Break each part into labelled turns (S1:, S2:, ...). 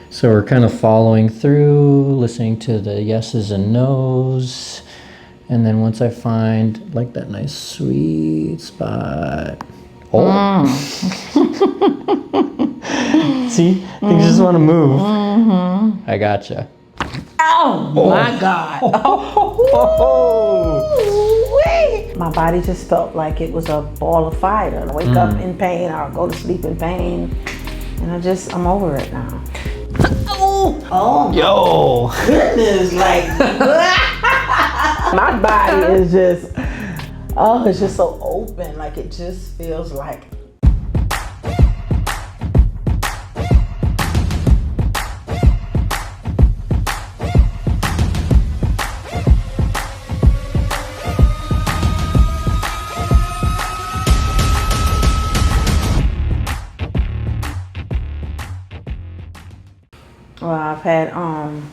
S1: So we're kind of following through, listening to the yeses and nos. And then once I find like that nice sweet spot. Oh. See, things just want to move. I gotcha.
S2: Oh my God. Oh. My body just felt like it was a ball of fire. I wake up in pain, I'll go to sleep in pain. And I'm over it now. Oh,
S1: yo,
S2: goodness, like, my body is just, it's just so open. Like, it just feels like. Well, I've had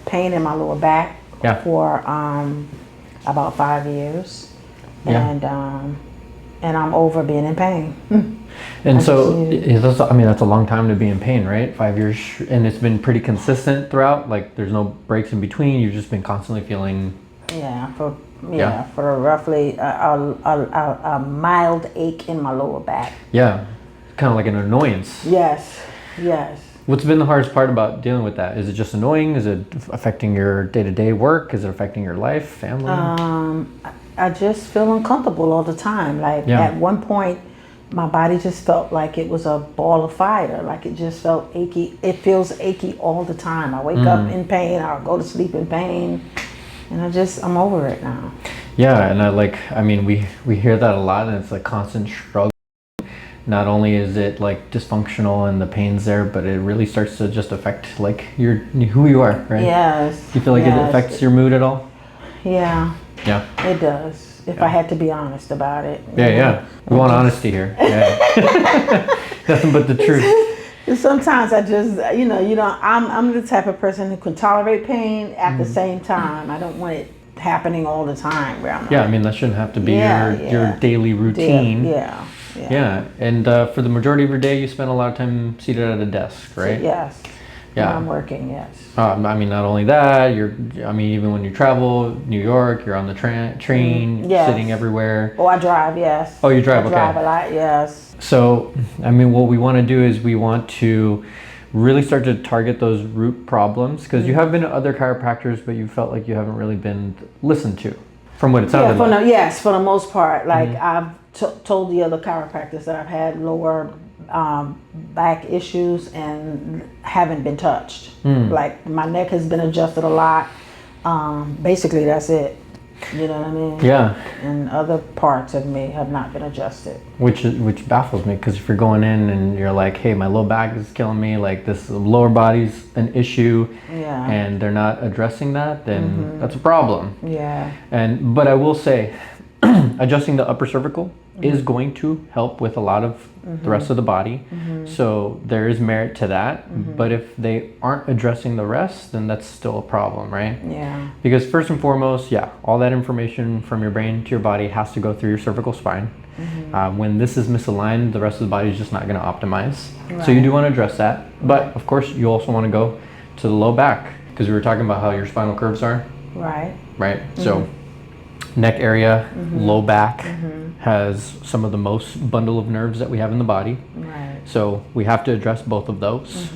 S2: pain in my lower back for about 5 years, and I'm over being in pain.
S1: And so, that's a long time to be in pain, right? 5 years, and it's been pretty consistent throughout. Like, there's no breaks in between. You've just been constantly feeling.
S2: For roughly a mild ache in my lower back.
S1: Yeah, kind of like an annoyance.
S2: Yes.
S1: What's been the hardest part about dealing with that? Is it just annoying? Is it affecting your day-to-day work? Is it affecting your life, family?
S2: I just feel uncomfortable all the time. Like at one point, my body just felt like it was a ball of fire. Like it just felt achy. It feels achy all the time. I wake up in pain. I'll go to sleep in pain. And I'm over it now.
S1: Yeah, and we hear that a lot, and it's like constant struggle. Not only is it like dysfunctional and the pain's there, but it really starts to just affect like who you are, right?
S2: Yes.
S1: Do you feel like it affects your mood at all?
S2: Yeah.
S1: Yeah.
S2: It does. If I had to be honest about it.
S1: Yeah. We want honesty here. Yeah. Nothing but the truth.
S2: Sometimes I just, I'm the type of person who can tolerate pain at the same time. I don't want it happening all the time. Where I'm
S1: that shouldn't have to be your daily routine.
S2: Yeah.
S1: And for the majority of your day, you spend a lot of time seated at a desk, right?
S2: Yes.
S1: Yeah.
S2: When I'm working, yes.
S1: Not only that, even when you travel, New York, you're on the train, sitting everywhere.
S2: Oh, I drive, yes.
S1: Oh, you drive, okay.
S2: I drive a lot, yes.
S1: So, what we want to do is we want to really start to target those root problems, because you have been to other chiropractors, but you felt like you haven't really been listened to, from what it sounded like.
S2: Yes, for the most part. Like I've told the other chiropractors that I've had lower back issues and haven't been touched. Like my neck has been adjusted a lot. Basically, that's it. You know what I mean?
S1: Yeah.
S2: And other parts of me have not been adjusted.
S1: Which baffles me, because if you're going in and you're like, hey, my low back is killing me, like this lower body's an issue, and they're not addressing that, then that's a problem.
S2: Yeah.
S1: But I will say, adjusting the upper cervical is going to help with a lot of the rest of the body. So there is merit to that. But if they aren't addressing the rest, then that's still a problem, right?
S2: Yeah.
S1: Because first and foremost, all that information from your brain to your body has to go through your cervical spine. When this is misaligned, the rest of the body is just not going to optimize. Right. So you do want to address that. But of course, you also want to go to the low back, because we were talking about how your spinal curves are.
S2: Right.
S1: So neck area, low back has some of the most bundle of nerves that we have in the body.
S2: Right.
S1: So we have to address both of those.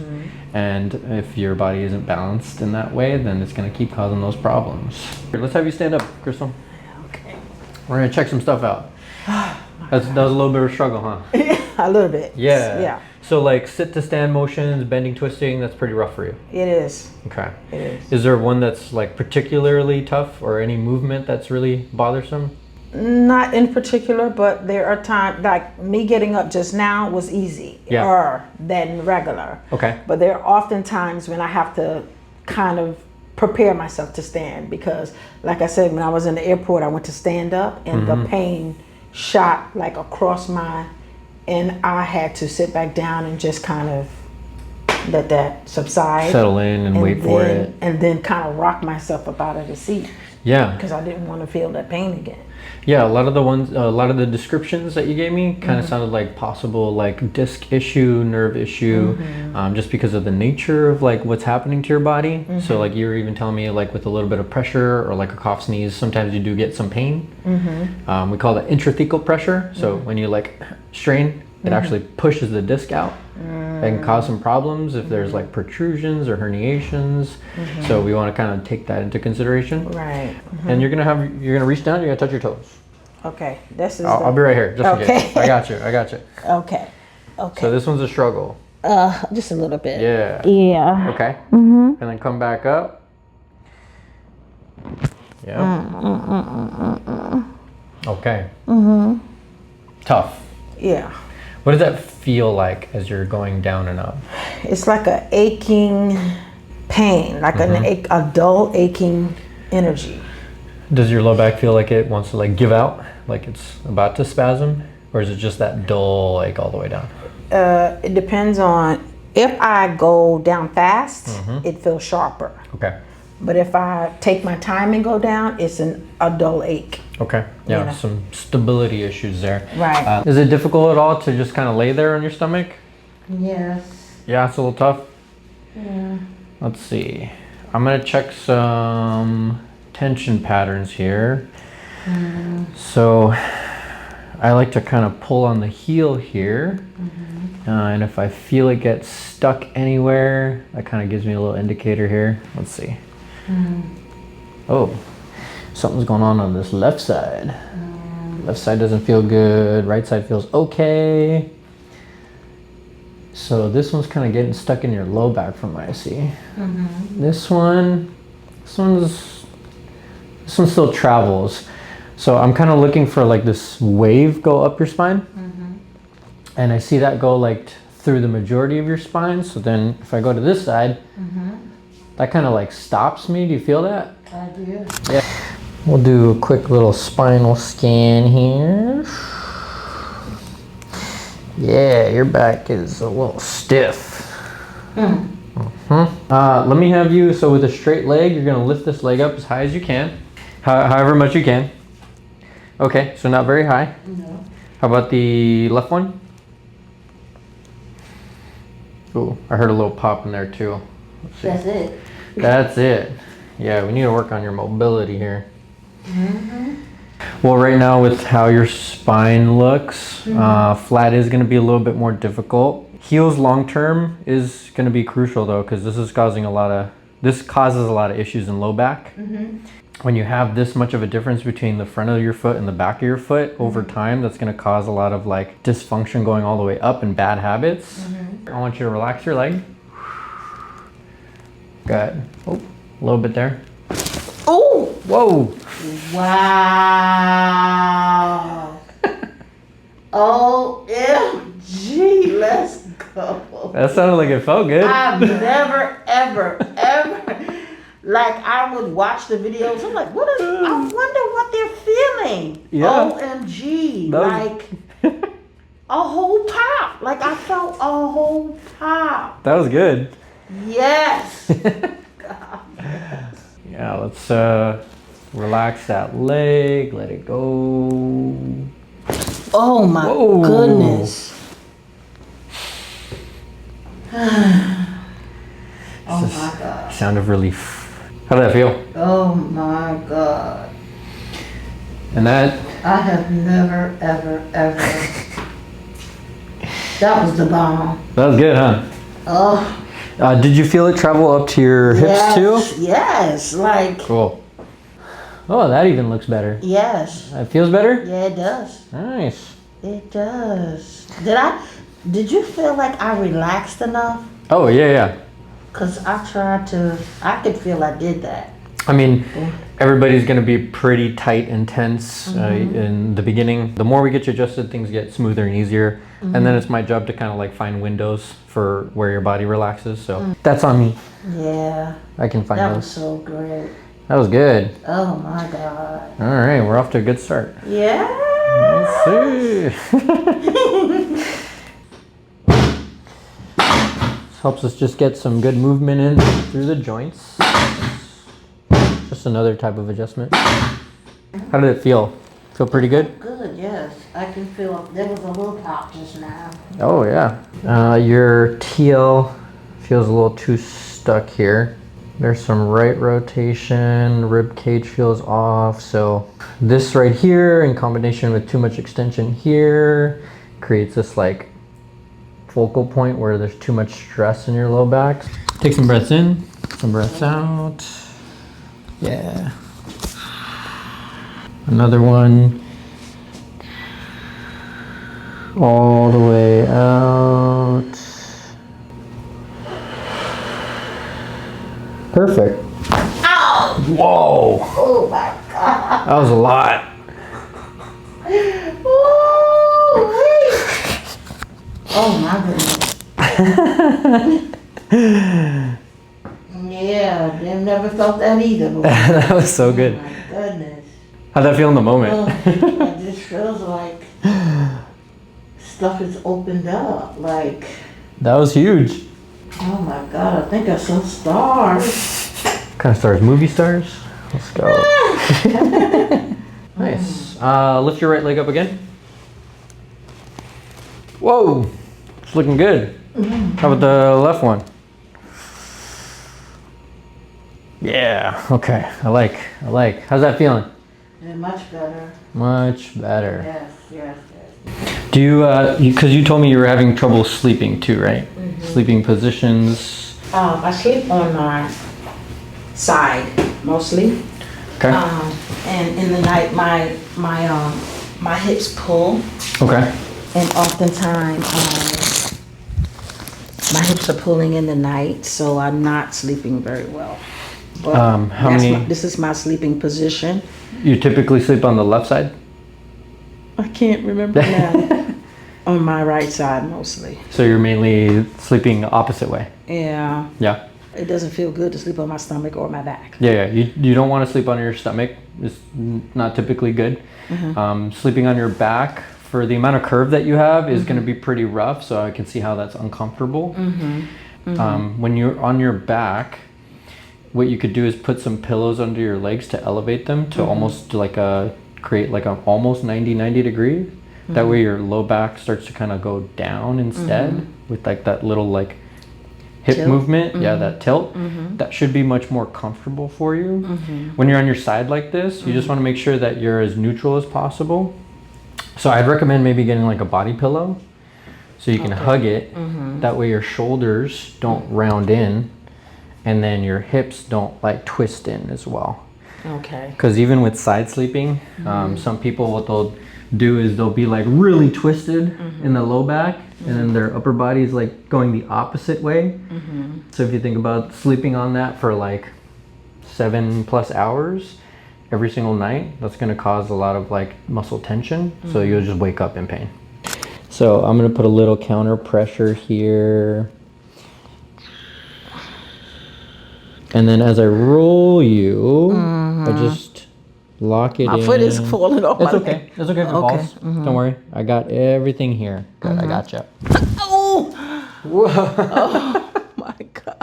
S1: And if your body isn't balanced in that way, then it's going to keep causing those problems. Let's have you stand up, Crystal.
S2: Okay.
S1: We're going to check some stuff out. That was a little bit of a struggle, huh?
S2: A little bit.
S1: Yeah. So like sit to stand motions, bending, twisting, that's pretty rough for you.
S2: It is.
S1: Okay.
S2: It is.
S1: Is there one that's like particularly tough, or any movement that's really bothersome?
S2: Not in particular, but there are times, like me getting up just now was easy than regular.
S1: Okay.
S2: But there are often times when I have to kind of prepare myself to stand, because like I said, when I was in the airport, I went to stand up and the pain shot like across and I had to sit back down and just kind of let that subside.
S1: Settle in and wait for it.
S2: And then kind of rock myself up out of the seat.
S1: Yeah.
S2: Because I didn't want to feel that pain again.
S1: Yeah, a lot of the descriptions that you gave me kind of sounded like possible like disc issue, nerve issue, just because of the nature of like what's happening to your body. So like you were even telling me like with a little bit of pressure or like a cough, sneeze, sometimes you do get some pain. We call that intrathecal pressure. So when you like strain, it actually pushes the disc out and can cause some problems if there's like protrusions or herniations. So we want to kind of take that into consideration.
S2: Right.
S1: And you're gonna reach down, you're gonna touch your toes.
S2: Okay. This is
S1: I'll be right here, just in case. I got you.
S2: Okay. Okay.
S1: So this one's a struggle.
S2: Just a little bit.
S1: Yeah.
S2: Yeah.
S1: Okay. And then come back up. Yeah. Okay. Tough.
S2: Yeah.
S1: What does that feel like as you're going down and up?
S2: It's like a aching pain, like a dull aching energy.
S1: Does your low back feel like it wants to like give out, like it's about to spasm, or is it just that dull ache all the way down?
S2: It depends on, if I go down fast, it feels sharper.
S1: Okay.
S2: But if I take my time and go down, it's a dull ache.
S1: Okay. Yeah,
S2: You know.
S1: some stability issues there.
S2: Right.
S1: Is it difficult at all to just kind of lay there on your stomach?
S2: Yes.
S1: Yeah, it's a little tough.
S2: Yeah.
S1: Let's see. I'm gonna check some tension patterns here. So I like to kind of pull on the heel here. And if I feel it get stuck anywhere, that kind of gives me a little indicator here. Let's see. Oh, something's going on this left side. Left side doesn't feel good. Right side feels okay. So this one's kind of getting stuck in your low back from what I see. This one still travels. So I'm kind of looking for like this wave go up your spine. And I see that go like through the majority of your spine. So then if I go to this side, that kind of like stops me. Do you feel that?
S2: I do.
S1: Yeah. We'll do a quick little spinal scan here. Yeah, your back is a little stiff. Let me have you, so with a straight leg, you're gonna lift this leg up as high as you can. However much you can. Okay, so not very high.
S2: No.
S1: How about the left one? Ooh, I heard a little pop in there too. Let's see.
S2: That's it.
S1: That's it. Yeah, we need to work on your mobility here. Well, right now with how your spine looks, flat is going to be a little bit more difficult. Heels long term is going to be crucial though, because this causes a lot of issues in low back. When you have this much of a difference between the front of your foot and the back of your foot over time, that's going to cause a lot of like dysfunction going all the way up and bad habits. I want you to relax your leg. Good. Oh, a little bit there.
S2: Oh!
S1: Whoa!
S2: Wow! OMG, let's go.
S1: That sounded like it felt good.
S2: I've never, ever, like I would watch the videos. I'm like, I wonder what they're feeling.
S1: Yeah.
S2: OMG,
S1: That was-
S2: like a whole pop. Like I felt a whole pop.
S1: That was good.
S2: Yes.
S1: Yeah, let's relax that leg, let it go.
S2: Oh my
S1: Whoa.
S2: goodness. Oh my God.
S1: Sound of relief. How did that feel?
S2: Oh my God.
S1: And that,
S2: I have never, ever, ever. That was the bomb.
S1: that was good, huh?
S2: Oh.
S1: Did you feel it travel up to your hips too?
S2: Yes, like,
S1: Cool. Oh, that even looks better.
S2: yes.
S1: It feels better?
S2: Yeah, it does.
S1: Nice.
S2: It does. Did you feel like I relaxed enough?
S1: Oh, yeah.
S2: Because I could feel I did that.
S1: I mean, everybody's going to be pretty tight and tense in the beginning. The more we get you adjusted, things get smoother and easier. And then it's my job to kind of like find windows for where your body relaxes. So that's on me.
S2: Yeah.
S1: I can find
S2: That
S1: those.
S2: was so great.
S1: That was good.
S2: Oh my God.
S1: All right, we're off to a good start.
S2: Yeah.
S1: Let's see. helps us just get some good movement in through the joints. Just another type of adjustment. How did it feel? Feel pretty good?
S2: Good, yes. I can feel there was a little pop just now.
S1: Oh yeah. Your TL feels a little too stuck here. There's some right rotation, rib cage feels off. So this right here in combination with too much extension here creates this like focal point where there's too much stress in your low back. Take some breaths in, some breaths out. Yeah. Another one. All the way out. Perfect.
S2: Ow!
S1: Whoa!
S2: Oh my God!
S1: That was a lot.
S2: Oh my goodness. Yeah, they've never felt that either before.
S1: That was so good.
S2: Oh my goodness.
S1: How'd that feel in the moment?
S2: Oh, it just feels like stuff is opened up. Like,
S1: That was huge.
S2: oh my God, I think I saw stars.
S1: What kind of stars? Movie stars? Let's go. Nice. Lift your right leg up again. Whoa! It's looking good. How about the left one? Yeah, okay. I like. How's that feeling?
S2: Yeah, much better.
S1: Much better.
S2: Yes.
S1: Do you, because you told me you were having trouble sleeping too, right? Sleeping positions.
S2: I sleep on my side mostly.
S1: Okay.
S2: And in the night, my hips pull,
S1: Okay.
S2: and oftentimes my hips are pulling in the night, so I'm not sleeping very well. But this is my sleeping position.
S1: You typically sleep on the left side?
S2: I can't remember now. On my right side mostly.
S1: So you're mainly sleeping opposite way?
S2: Yeah.
S1: Yeah.
S2: It doesn't feel good to sleep on my stomach or my back.
S1: Yeah. You don't want to sleep on your stomach. It's not typically good. Sleeping on your back for the amount of curve that you have is going to be pretty rough. So I can see how that's uncomfortable. When you're on your back, what you could do is put some pillows under your legs to elevate them to almost like create like an almost 90 degree. That way your low back starts to kind of go down instead with like that little like hip
S2: tilt.
S1: movement. Yeah, that tilt. That should be much more comfortable for you. When you're on your side like this, you just want to make sure that you're as neutral as possible. So I'd recommend maybe getting like a body pillow so you can hug it. That way your shoulders don't round in and then your hips don't like twist in as well.
S2: Okay.
S1: Because even with side sleeping, some people, what they'll do is they'll be like really twisted in the low back and then their upper body is like going the opposite way. So if you think about sleeping on that for like 7+ hours every single night, that's going to cause a lot of like muscle tension. So you'll just wake up in pain. So I'm going to put a little counter pressure here. And then as I roll you, I just lock it in.
S2: My foot is falling off.
S1: It's okay. It's okay if it falls. Don't worry. I got everything here. Good. I got you.
S2: Oh!
S1: Whoa.
S2: Oh my God.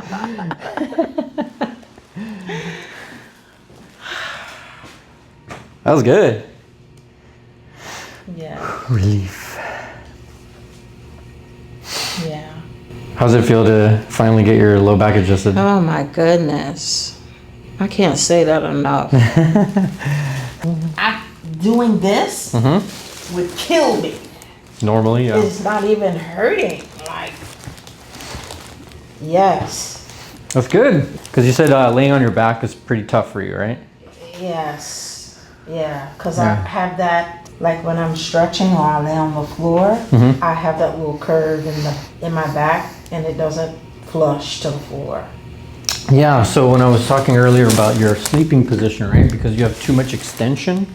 S1: That was good.
S2: Yeah.
S1: Relief.
S2: Yeah.
S1: How's it feel to finally get your low back adjusted?
S2: Oh my goodness. I can't say that enough. Doing this would kill me.
S1: Normally, yeah.
S2: It's not even hurting. Like, yes.
S1: That's good. Because you said laying on your back is pretty tough for you, right?
S2: Yes. Yeah. Because I have that, like when I'm stretching or I lay on the floor, I have that little curve in my back and it doesn't flush to the floor.
S1: Yeah, so when I was talking earlier about your sleeping position, right? Because you have too much extension,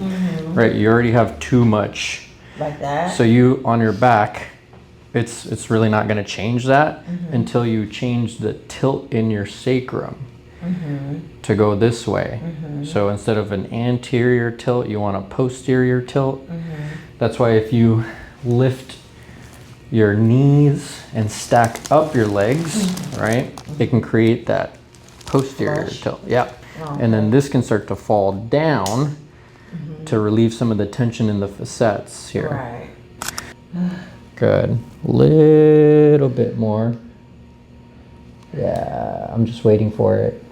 S1: right? You already have too much.
S2: Like that?
S1: So you, on your back, it's really not going to change that until you change the tilt in your sacrum to go this way. So instead of an anterior tilt, you want a posterior tilt. That's why if you lift your knees and stack up your legs, right? It can create that posterior tilt. Yeah.
S2: Oh.
S1: And then this can start to fall down to relieve some of the tension in the facets here.
S2: Right.
S1: Good. Little bit more. Yeah, I'm just waiting for it.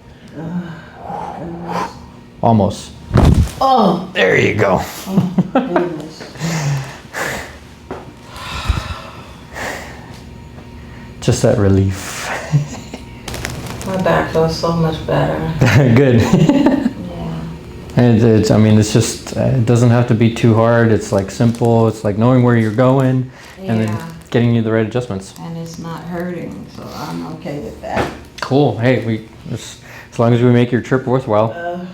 S1: Almost.
S2: Oh,
S1: There you go.
S2: oh goodness.
S1: Just that relief.
S2: My back feels so much better.
S1: Good.
S2: Yeah.
S1: And it's, I mean, it's just, it doesn't have to be too hard. It's like simple. It's like knowing where you're going and then getting you the right adjustments.
S2: And it's not hurting, so I'm okay with that.
S1: Cool. Hey, as long as we make your trip worthwhile.
S2: Oh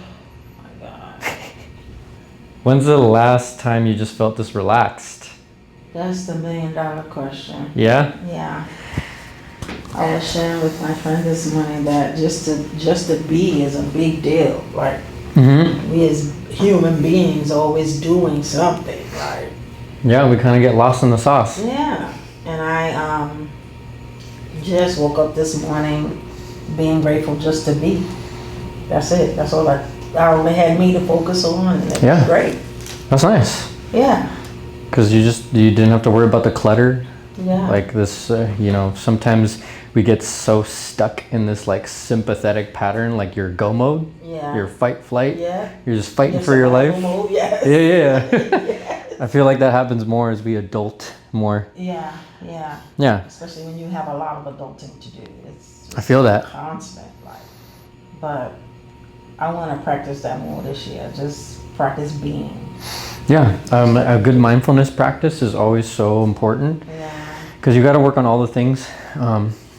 S2: my God.
S1: When's the last time you just felt this relaxed?
S2: That's the $1 million question.
S1: Yeah?
S2: Yeah. I was sharing with my friend this morning that just to be is a big deal. Like, we as human beings always doing something, right?
S1: Yeah, we kind of get lost in the sauce.
S2: Yeah. And I just woke up this morning being grateful just to be. That's it. That's all I only had me to focus on, and it was great.
S1: That's nice.
S2: Yeah.
S1: Because you didn't have to worry about the clutter.
S2: Yeah.
S1: Like this, you know, sometimes we get so stuck in this like sympathetic pattern, like your go mode, your fight flight.
S2: Yeah.
S1: You're just fighting for your life.
S2: Mode, yes.
S1: Yeah.
S2: Yes.
S1: I feel like that happens more as we adult more.
S2: Yeah. Especially when you have a lot of adulting to do. It's
S1: I feel that.
S2: constant, like. But I want to practice that more this year. Just practice being.
S1: Yeah, a good mindfulness practice is always so important.
S2: Yeah.
S1: Because you got to work on all the things.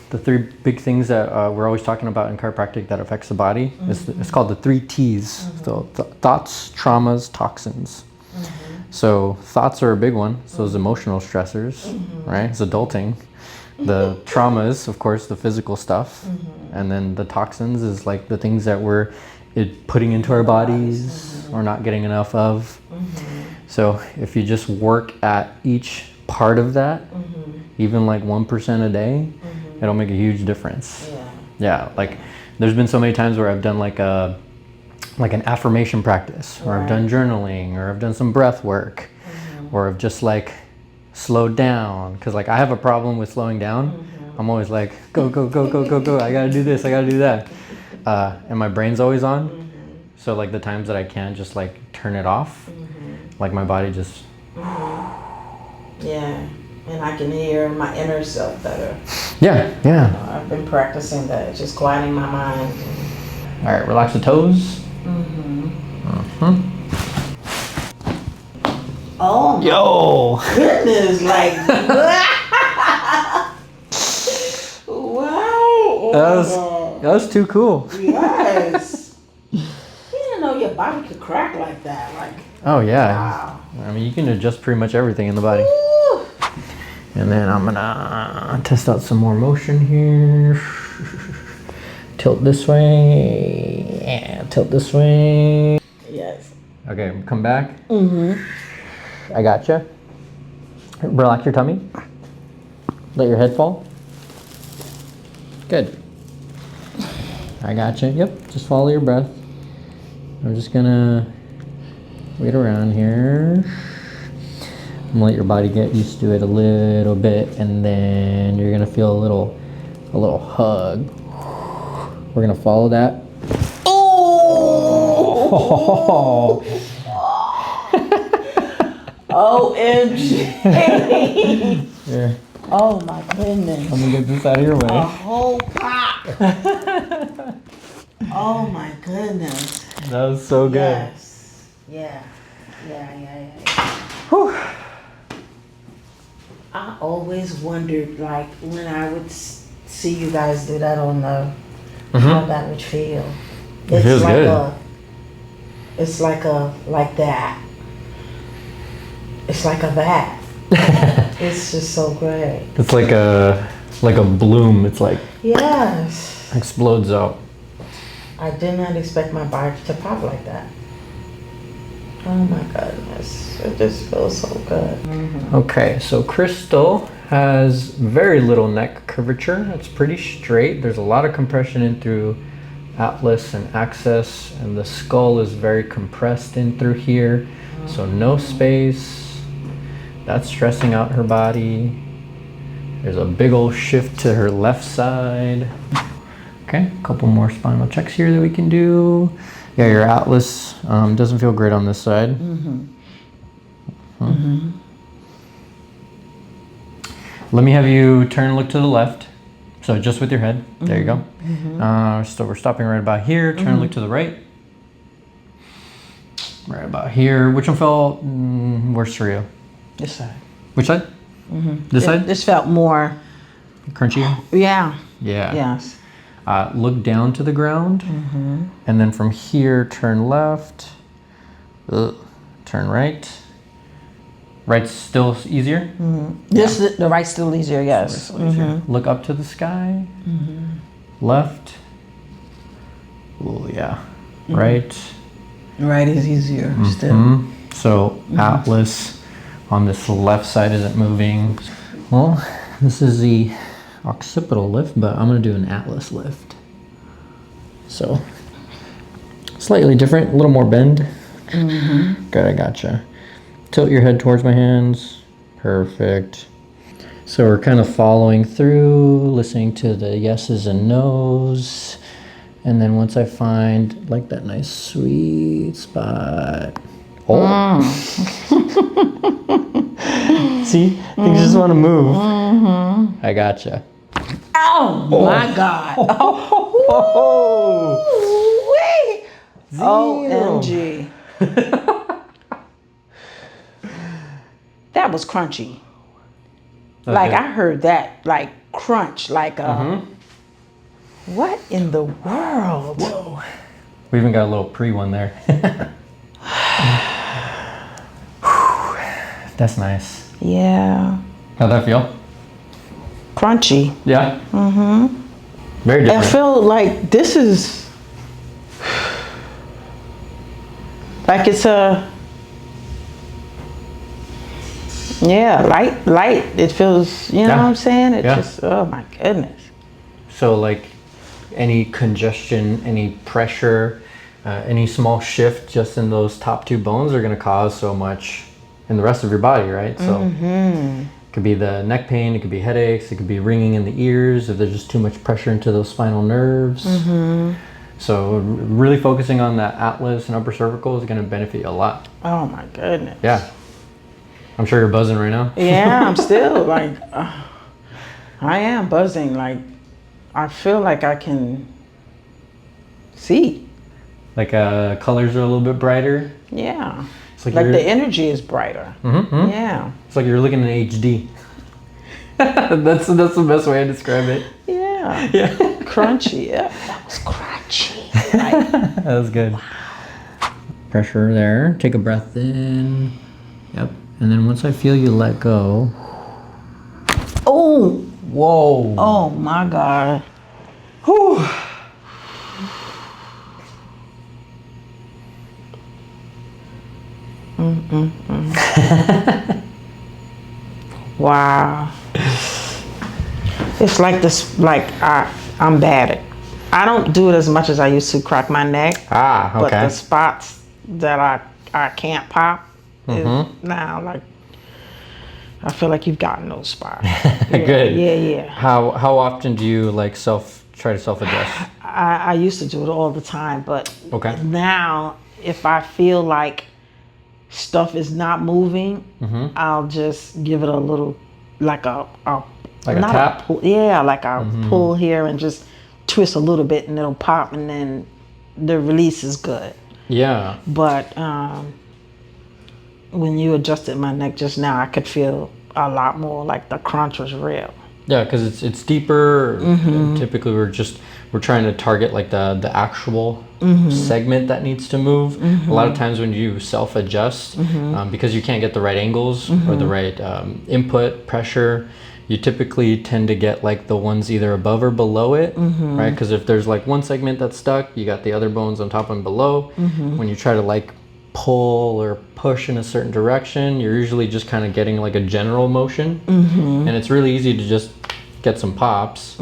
S1: The 3 big things that we're always talking about in chiropractic that affects the body. It's called the 3 T's. So thoughts, traumas, toxins. So thoughts are a big one. So those emotional stressors, right? It's adulting. The traumas, of course, the physical stuff. And then the toxins is like the things that we're putting into our bodies or not getting enough of. So if you just work at each part of that, even like 1% a day, it'll make a huge difference. Yeah, like there's been so many times where I've done like an affirmation practice, or I've done journaling, or I've done some breath work, or I've just like slowed down. Because like I have a problem with slowing down. I'm always like, go, go, go, go, go, go. I gotta do this, I gotta do that. And my brain's always on. So like the times that I can't just like turn it off, like my body just...
S2: Yeah, and I can hear my inner self better.
S1: Yeah.
S2: I've been practicing that, just quieting my mind.
S1: All right, relax the toes.
S2: Oh my goodness, like, wow.
S1: That was too cool.
S2: Yes. You didn't know your body could crack like that. Like,
S1: oh yeah.
S2: wow.
S1: I mean, you can adjust pretty much everything in the body.
S2: Woo.
S1: And then I'm gonna test out some more motion here. Tilt this way. Yeah, tilt this way.
S2: Yes.
S1: Okay, come back. I gotcha. Relax your tummy. Let your head fall. Good. I gotcha. Yep, just follow your breath. I'm just gonna wait around here. I'm gonna let your body get used to it a little bit, and then you're gonna feel a little hug. We're gonna follow that.
S2: Oh! OMG!
S1: Here,
S2: Oh my goodness.
S1: I'm gonna get this out of your way.
S2: A whole pop. Oh my goodness.
S1: That was so good.
S2: Yes. Yeah.
S1: Whew.
S2: I always wondered, like, when I would see you guys do that on the, how that would feel.
S1: It feels
S2: like
S1: good.
S2: It's like that. It's like a that. It's just so great.
S1: It's like a bloom. It's like
S2: Yes.
S1: explodes out.
S2: I did not expect my body to pop like that. Oh my goodness. It just feels so good.
S1: Okay, so Crystal has very little neck curvature. It's pretty straight. There's a lot of compression in through atlas and axis, and the skull is very compressed in through here. So no space. That's stressing out her body. There's a big old shift to her left side. Okay, a couple more spinal checks here that we can do. Yeah, your atlas doesn't feel great on this side. Let me have you turn and look to the left. So just with your head. There you go. So we're stopping right about here. Turn and look to the right. Right about here. Which one felt worse for you?
S2: This side.
S1: Which side? This side?
S2: This felt more
S1: crunchy?
S2: Yeah.
S1: Yeah.
S2: Yes.
S1: Look down to the ground. And then from here, turn left. Turn right. Right's still easier?
S2: The right's still easier, yes.
S1: Look up to the sky. Left. Oh, yeah. Right.
S2: Right is easier still.
S1: So atlas on this left side isn't moving. Well, this is the occipital lift, but I'm gonna do an atlas lift. So slightly different, a little more bend. Good, I gotcha. Tilt your head towards my hands. Perfect. So we're kind of following through, listening to the yeses and nos. And then once I find like that nice sweet spot. Oh. See, things just want to move. I gotcha.
S2: Oh my God. OMG. That was crunchy. Like I heard that, like crunch, like what in the world?
S1: Whoa. We even got a little pre-one there. That's nice.
S2: Yeah.
S1: How'd that feel?
S2: Crunchy.
S1: Yeah? Very different.
S2: I feel like this is like it's a light. It feels, you know what I'm saying? It just, oh my goodness.
S1: So like any congestion, any pressure, any small shift just in those top two bones are going to cause so much in the rest of your body, right? So it could be the neck pain, it could be headaches, it could be ringing in the ears if there's just too much pressure into those spinal nerves. So really focusing on that atlas and upper cervical is going to benefit you a lot.
S2: Oh my goodness.
S1: Yeah. I'm sure you're buzzing right now.
S2: Yeah, I'm still like, I am buzzing. Like, I feel like I can see.
S1: Like colors are a little bit brighter.
S2: Yeah.
S1: It's
S2: like the energy is brighter. Yeah.
S1: It's like you're looking in HD. that's the best way to describe it.
S2: Yeah.
S1: Yeah.
S2: Crunchy. Yeah. That was crunchy. Like,
S1: that was good. Wow. Pressure there. Take a breath in. Yep. And then once I feel you let go.
S2: Oh.
S1: Whoa.
S2: Oh my God. Whew. Wow. It's like this, like I'm bad at, I don't do it as much as I used to crack my neck.
S1: Ah, okay.
S2: But the spots that I can't pop is now like, I feel like you've gotten those spots. Yeah,
S1: good.
S2: Yeah.
S1: How often do you like try to self-adjust?
S2: I used to do it all the time, but now if I feel like stuff is not moving, I'll just give it a little, like a
S1: tap?
S2: Pull, yeah, like a pull here and just twist a little bit and it'll pop and then the release is good.
S1: Yeah.
S2: But when you adjusted my neck just now, I could feel a lot more like the crunch was real.
S1: Yeah, because it's deeper. Typically we're trying to target like the actual segment that needs to move. A lot of times when you self-adjust, because you can't get the right angles or the right input pressure, you typically tend to get like the ones either above or below it, right? Because if there's like one segment that's stuck, you got the other bones on top and below. When you try to like pull or push in a certain direction. You're usually just kind of getting like a general motion. And it's really easy to just get some pops.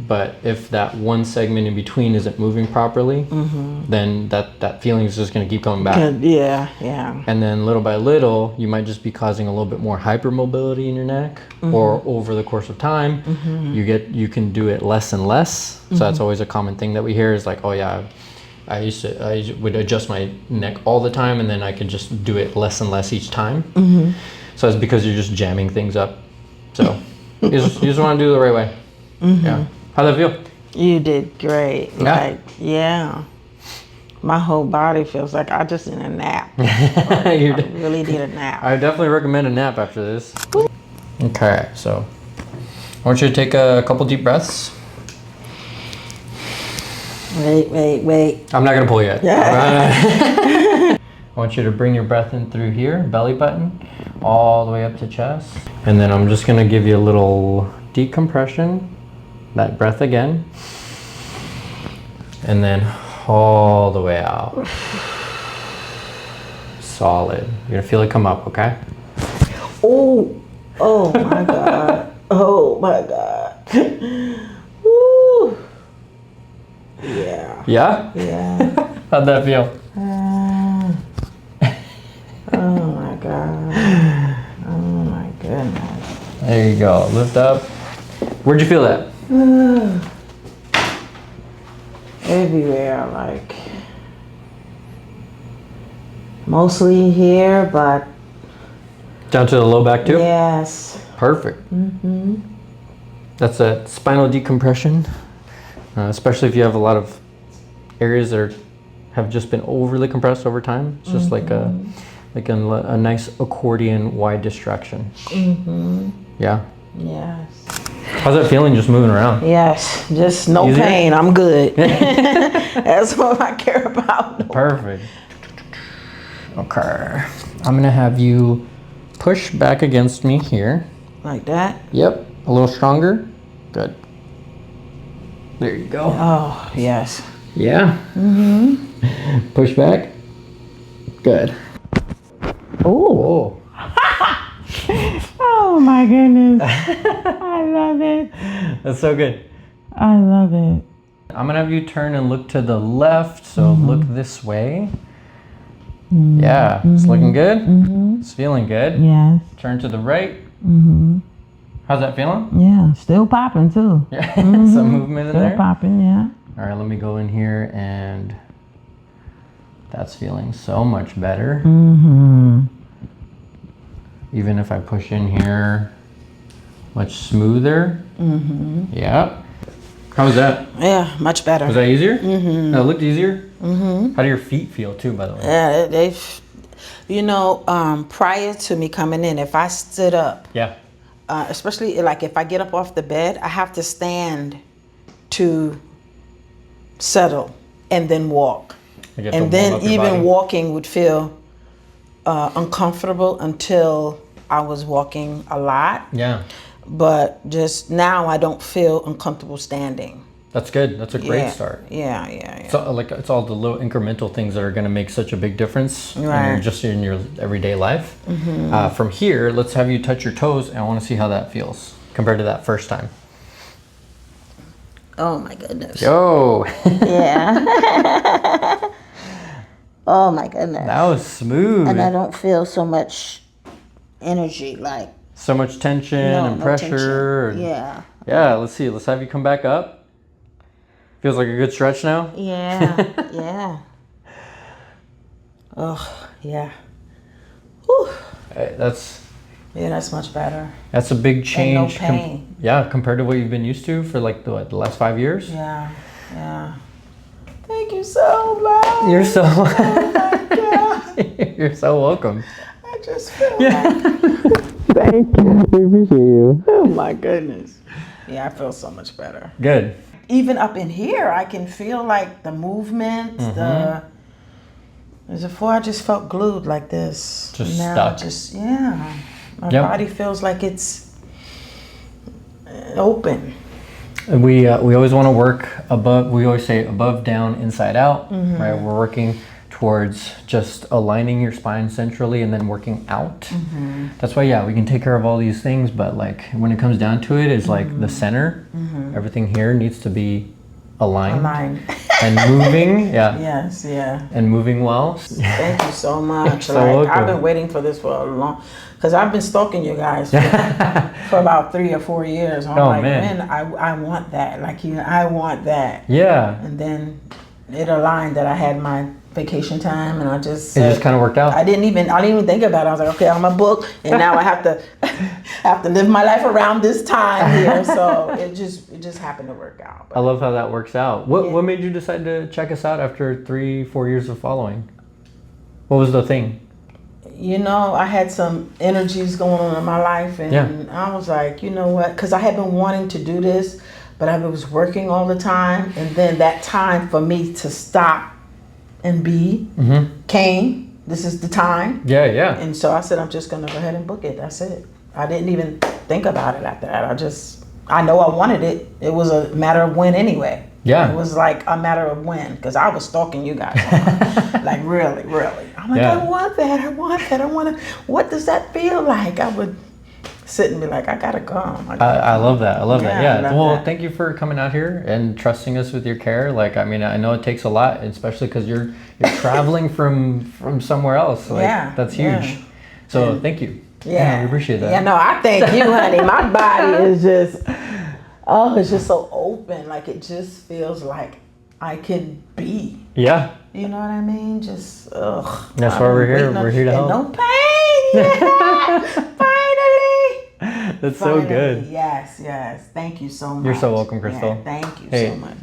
S1: But if that one segment in between isn't moving properly, then that feeling is just going to keep coming back.
S2: Yeah.
S1: And then little by little, you might just be causing a little bit more hypermobility in your neck, or over the course of time, you can do it less and less. So that's always a common thing that we hear is like, oh yeah, I would adjust my neck all the time, and then I could just do it less and less each time. So it's because you're just jamming things up. So you just want to do it the right way. Yeah. How'd that feel?
S2: You did great.
S1: Yeah.
S2: Like, yeah. My whole body feels like I just need a nap.
S1: I
S2: really need a nap.
S1: I definitely recommend a nap after this. Okay, so I want you to take a couple deep breaths.
S2: Wait.
S1: I'm not gonna pull yet.
S2: Yeah.
S1: I want you to bring your breath in through here, belly button, all the way up to chest. And then I'm just gonna give you a little decompression. That breath again. And then all the way out. Solid. You're gonna feel it come up, okay?
S2: Oh my God. Oh my God. Woo. Yeah.
S1: Yeah?
S2: Yeah.
S1: How'd that feel?
S2: Oh my God. Oh my goodness.
S1: There you go. Lift up. Where'd you feel that?
S2: Everywhere, like mostly here, but
S1: Down to the low back too?
S2: yes.
S1: Perfect. That's a spinal decompression, especially if you have a lot of areas that have just been overly compressed over time. It's just like a nice accordion wide distraction. Yeah.
S2: Yes.
S1: How's that feeling just moving around?
S2: Yes. Just no
S1: Easier?
S2: pain. I'm good. That's what I care about.
S1: Perfect. Okay. I'm gonna have you push back against me here.
S2: Like that?
S1: Yep. A little stronger. Good. There you go.
S2: Oh, yes.
S1: Yeah. Push back. Good.
S2: Oh. Oh my goodness. I love it.
S1: That's so good.
S2: I love it.
S1: I'm gonna have you turn and look to the left. So look this way. Yeah. It's looking good. It's feeling good.
S2: Yes.
S1: Turn to the right. How's that feeling?
S2: Yeah. Still popping too.
S1: Yeah. Some movement in
S2: Still
S1: there.
S2: popping, yeah.
S1: All right, let me go in here, and that's feeling so much better. Even if I push in here, much smoother. Yeah. How was that?
S2: Yeah, much better.
S1: Was that easier? That looked easier? How do your feet feel too, by the way?
S2: Yeah, they've, prior to me coming in, if I stood up,
S1: Yeah.
S2: especially like if I get up off the bed, I have to stand to settle and then walk. And then even walking would feel uncomfortable until I was walking a lot.
S1: Yeah.
S2: But just now I don't feel uncomfortable standing.
S1: That's good. That's a great start.
S2: Yeah.
S1: So it's all the little incremental things that are going to make such a big difference in your everyday life. From here, let's have you touch your toes, and I want to see how that feels compared to that first time.
S2: Oh my goodness.
S1: Yo.
S2: Yeah. Oh my goodness.
S1: That was smooth.
S2: And I don't feel so much energy, like
S1: so much tension and pressure.
S2: Tension. Yeah.
S1: Yeah, let's see. Let's have you come back up. Feels like a good stretch now?
S2: Yeah. Yeah. Oh, yeah. Whew.
S1: Hey, that's
S2: much better.
S1: That's a big change.
S2: And no pain.
S1: Compared to what you've been used to for like the last 5 years.
S2: Yeah. Thank you so much.
S1: You're so.
S2: Oh my God.
S1: You're so welcome.
S2: I just feel like.
S1: Thank you. I appreciate you.
S2: Oh my goodness. Yeah, I feel so much better.
S1: Good.
S2: Even up in here, I can feel like the movement, as before I just felt glued like this.
S1: Just
S2: now,
S1: stuck.
S2: My body feels like it's open.
S1: And we always want to work above. We always say above, down, inside out. Right. We're working towards just aligning your spine centrally and then working out. That's why, yeah, we can take care of all these things, but like when it comes down to it, is like the center, everything here needs to be aligned. And moving.
S2: Yes,
S1: and moving well.
S2: Thank you so much.
S1: So
S2: like
S1: welcome.
S2: I've been waiting for this for a long, because I've been stalking you guys for about 3 or 4 years. I'm like, man, I want that. Like, I want that.
S1: Yeah.
S2: And then it aligned that I had my vacation time, and I just said,
S1: it just kind of worked out.
S2: I didn't even think about it. I was like, okay, I'm a book, and now I have to live my life around this time here. So it just happened to work out. But
S1: I love how that works out. What made you decide to check us out after 3-4 years of following? What was the thing?
S2: You know, I had some energies going on in my life, and I was like, you know what? Because I had been wanting to do this, but I was working all the time, and then that time for me to stop and be came. This is the time.
S1: Yeah.
S2: And so I said, I'm just gonna go ahead and book it. That's it. I didn't even think about it after that. I know I wanted it. It was a matter of when anyway.
S1: Yeah.
S2: It was like a matter of when, because I was stalking you guys. Like really. I'm like, I want that. What does that feel like? I would sit and be like, I gotta come.
S1: I love that. I love that. Yeah. Well,
S2: that.
S1: thank you for coming out here and trusting us with your care. Like, I mean, I know it takes a lot, especially because you're traveling from somewhere else. Like, that's huge. So thank you. Yeah, we appreciate that.
S2: Yeah, no, I thank you, honey. My body is just, it's just so open. Like, it just feels like I can be.
S1: Yeah.
S2: You know what I mean? Just,
S1: That's why we're here. We're here to help.
S2: No pain. Yeah. Finally.
S1: That's so good.
S2: Yes. Thank you so much.
S1: You're so welcome, Crystal.
S2: Yeah, thank you so much.